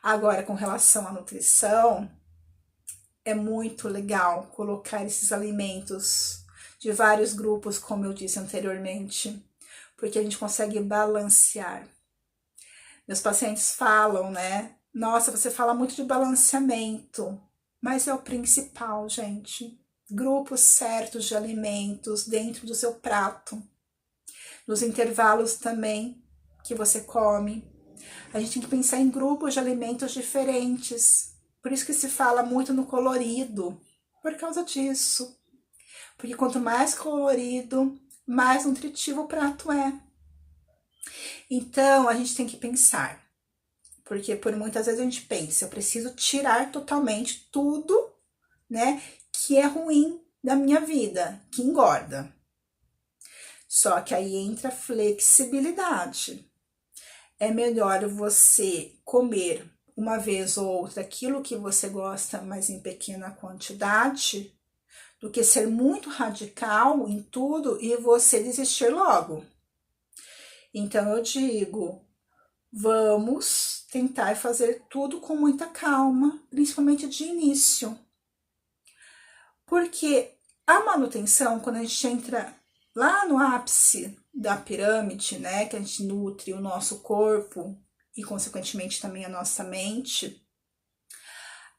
Agora, com relação à nutrição, é muito legal colocar esses alimentos de vários grupos, como eu disse anteriormente, porque a gente consegue balancear. Meus pacientes falam, né? Nossa, você fala muito de balanceamento, mas é o principal, gente. Grupos certos de alimentos dentro do seu prato. Nos intervalos também que você come. A gente tem que pensar em grupos de alimentos diferentes. Por isso que se fala muito no colorido. Por causa disso. Porque quanto mais colorido, mais nutritivo o prato é. Então, a gente tem que pensar. Porque por muitas vezes a gente pensa, eu preciso tirar totalmente tudo, né, que é ruim da minha vida, que engorda. Só que aí entra a flexibilidade. É melhor você comer uma vez ou outra aquilo que você gosta, mas em pequena quantidade, do que ser muito radical em tudo e você desistir logo. Então eu digo, vamos tentar fazer tudo com muita calma, principalmente de início. Porque a manutenção, quando a gente entra lá no ápice da pirâmide, né, que a gente nutre o nosso corpo e consequentemente também a nossa mente,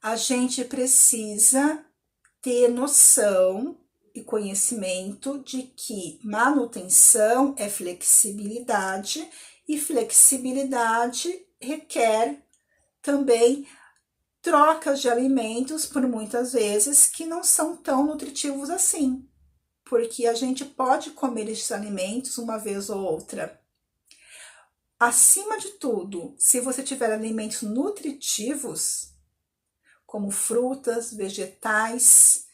a gente precisa ter noção e conhecimento de que manutenção é flexibilidade e flexibilidade requer também trocas de alimentos por muitas vezes que não são tão nutritivos assim, porque a gente pode comer esses alimentos uma vez ou outra. Acima de tudo, se você tiver alimentos nutritivos, como frutas, vegetais,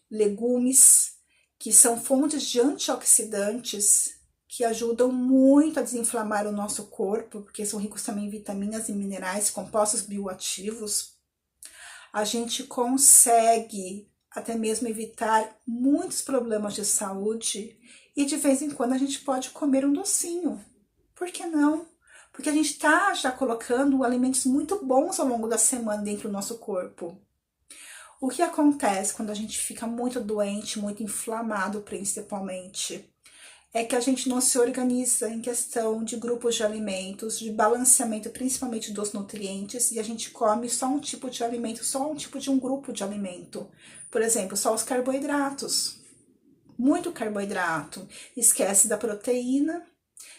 legumes, que são fontes de antioxidantes, que ajudam muito a desinflamar o nosso corpo, porque são ricos também em vitaminas e minerais, compostos bioativos, a gente consegue até mesmo evitar muitos problemas de saúde e de vez em quando a gente pode comer um docinho. Por que não? Porque a gente está já colocando alimentos muito bons ao longo da semana dentro do nosso corpo. O que acontece quando a gente fica muito doente, muito inflamado principalmente, é que a gente não se organiza em questão de grupos de alimentos, de balanceamento principalmente dos nutrientes, e a gente come só um tipo de alimento, só um tipo de um grupo de alimento. Por exemplo, só os carboidratos. Muito carboidrato. Esquece da proteína,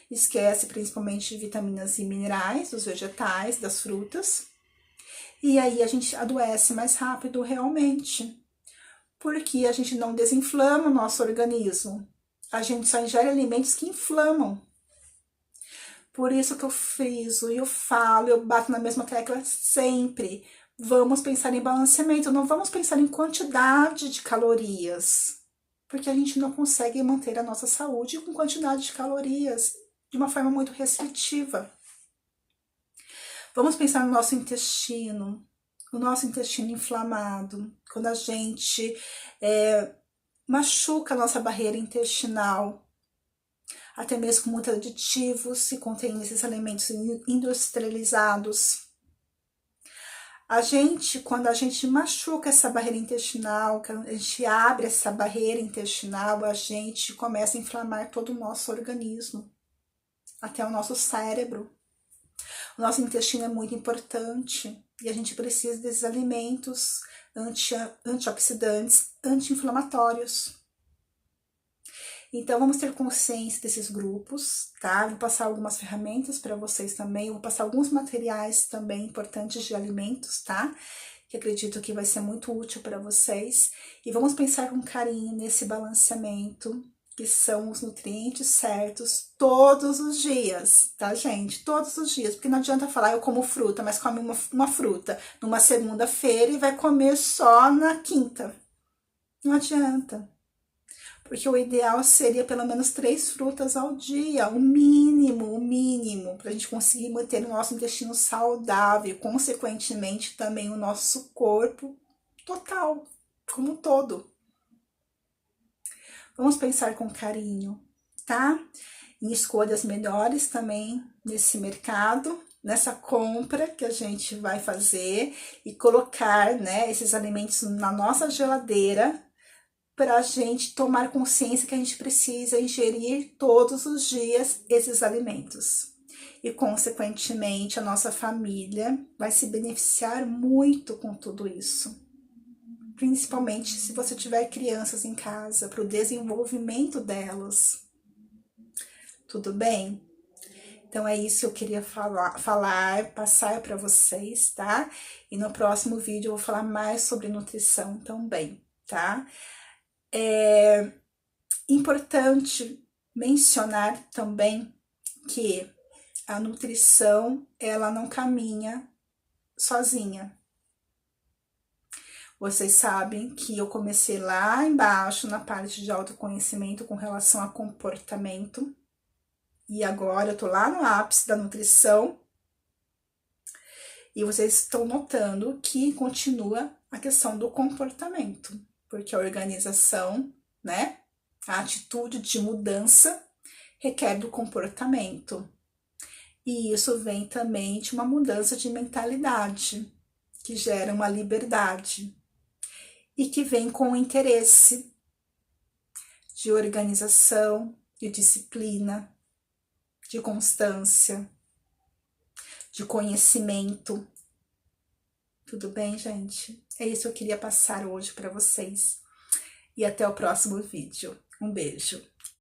esquece principalmente de vitaminas e minerais, dos vegetais, das frutas. E aí a gente adoece mais rápido realmente, porque a gente não desinflama o nosso organismo. A gente só ingere alimentos que inflamam. Por isso que eu friso, eu falo, eu bato na mesma tecla sempre. Vamos pensar em balanceamento, não vamos pensar em quantidade de calorias, porque a gente não consegue manter a nossa saúde com quantidade de calorias de uma forma muito restritiva. Vamos pensar no nosso intestino, o nosso intestino inflamado, quando a gente machuca a nossa barreira intestinal, até mesmo com muitos aditivos que contêm esses alimentos industrializados. Quando a gente machuca essa barreira intestinal, quando a gente abre essa barreira intestinal, a gente começa a inflamar todo o nosso organismo, até o nosso cérebro. O nosso intestino é muito importante e a gente precisa desses alimentos antioxidantes, anti-inflamatórios. Então, vamos ter consciência desses grupos, tá? Vou passar algumas ferramentas para vocês também, vou passar alguns materiais também importantes de alimentos, tá? Que acredito que vai ser muito útil para vocês. E vamos pensar com carinho nesse balanceamento, que são os nutrientes certos todos os dias, tá, gente? Todos os dias, porque não adianta falar eu como fruta, mas come uma fruta numa segunda-feira e vai comer só na quinta. Não adianta. Porque o ideal seria pelo menos 3 frutas ao dia, o mínimo, para a gente conseguir manter o nosso intestino saudável e, consequentemente, também o nosso corpo total, como um todo. Vamos pensar com carinho, tá? Em escolhas melhores também nesse mercado, nessa compra que a gente vai fazer e colocar, né, esses alimentos na nossa geladeira para a gente tomar consciência que a gente precisa ingerir todos os dias esses alimentos. E, consequentemente, a nossa família vai se beneficiar muito com tudo isso. Principalmente se você tiver crianças em casa, para o desenvolvimento delas. Tudo bem? Então é isso que eu queria passar para vocês, tá? E no próximo vídeo eu vou falar mais sobre nutrição também, tá? É importante mencionar também que a nutrição, ela não caminha sozinha. Vocês sabem que eu comecei lá embaixo na parte de autoconhecimento com relação a comportamento. E agora eu tô lá no ápice da nutrição. E vocês estão notando que continua a questão do comportamento. Porque a organização, né? A atitude de mudança requer do comportamento. E isso vem também de uma mudança de mentalidade, que gera uma liberdade. E que vem com o interesse de organização, de disciplina, de constância, de conhecimento. Tudo bem, gente? É isso que eu queria passar hoje para vocês. E até o próximo vídeo. Um beijo.